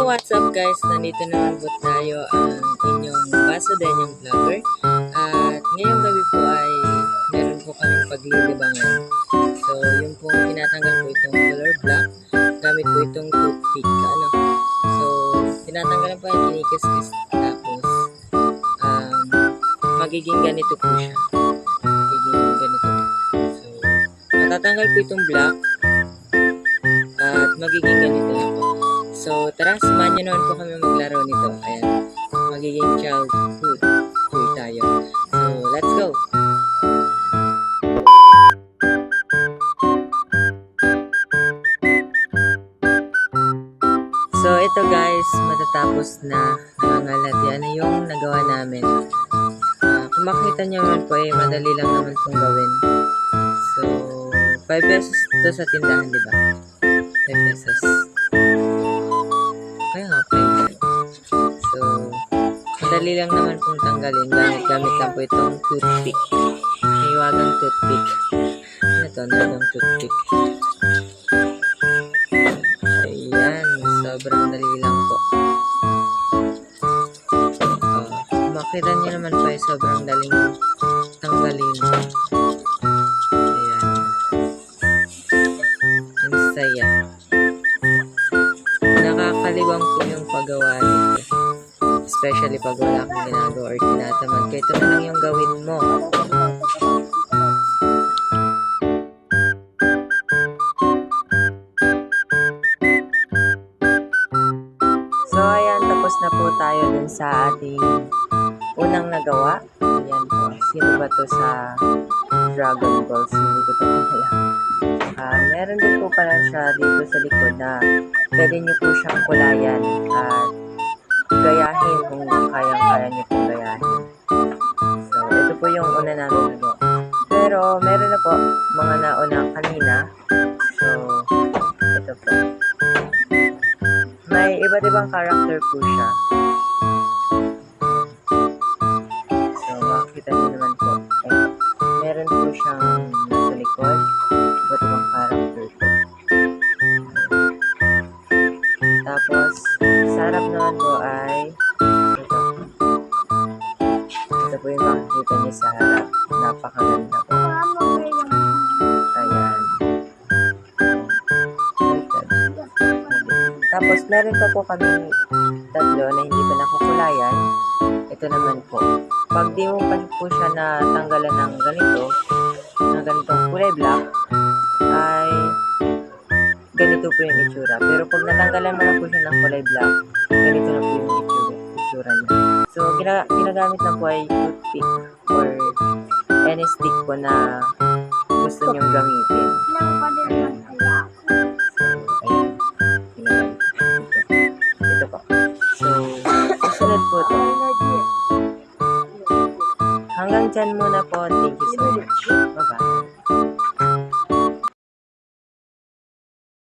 what's up guys? Nandito naman po tayo ang inyong Basodenyong Vlogger. At ngayong gabi po ay meron po kaming paglilibangan. So, yung pong tinatanggal po itong color black, gamit po itong toothpick. So, tinatanggalan po yung kinikis-kis. Tapos, magiging ganito po siya. Magiging ganito. So, matatanggal po itong black at magiging ganito na po. So, tara, samahan nyo naman po kami maglaro nito. Ayan, magiging childhood tour tayo. So, let's go! So, ito guys, matatapos na nangangalat. Yan na yung nagawa namin. Kung makita nyo naman po, madali lang naman pong gawin. So, 5 pesos to sa tindahan, di ba? 5 pesos. Kaya nga, 5. So, madali lang naman pong tanggalin. Gamit lang po itong toothpick. May wagang toothpick. Ano to? Nagang toothpick. Ayan. Sobrang dali lang po. Makita nyo naman po ay sobrang daling tanggalin. Ayan. Ang saya. Nakakaliwang po yung paggawa nito. Especially pag wala kang ginagawa or tinatamad. Kaya ito na lang yung gawin mo. So, ayan. Tapos na po tayo dun sa ating unang nagawa. Ayan po. Sino ba to sa Dragon Balls? Hindi ko ito alam. Meron din po pala siya dito sa likod na pwede nyo po siyang kulayan at gayahin kung kayang-kaya nyo pong gayahin. So, ito po yung una namin nagawa. Pero, meron na po mga nauna kanina. So, ito po. May iba't ibang character po siya. So, makikita nyo naman po. Meron po siyang nasa likod. Iba't ibang character po. Tapos, sa harap naman po ay ito. Ito po yung makikita niyo sa harap. Napakaganda po. Ayan. Tapos, meron pa po kami tatlo na hindi pa nakukulayan. Ito naman po. Pag di mo pa po siya natanggalan ng ganito, na ganitong kulay black, ay ganito po yung itsura. Pero pag natanggalan mo na po siya ng kulay black, ganito na po yung itsura niya. So, ginagamit na po ay toothpick or any stick po na gusto nyong gamitin. Ito po. So, susunod po ito. Hanggang dyan muna po. Thank you so much. Bye-bye.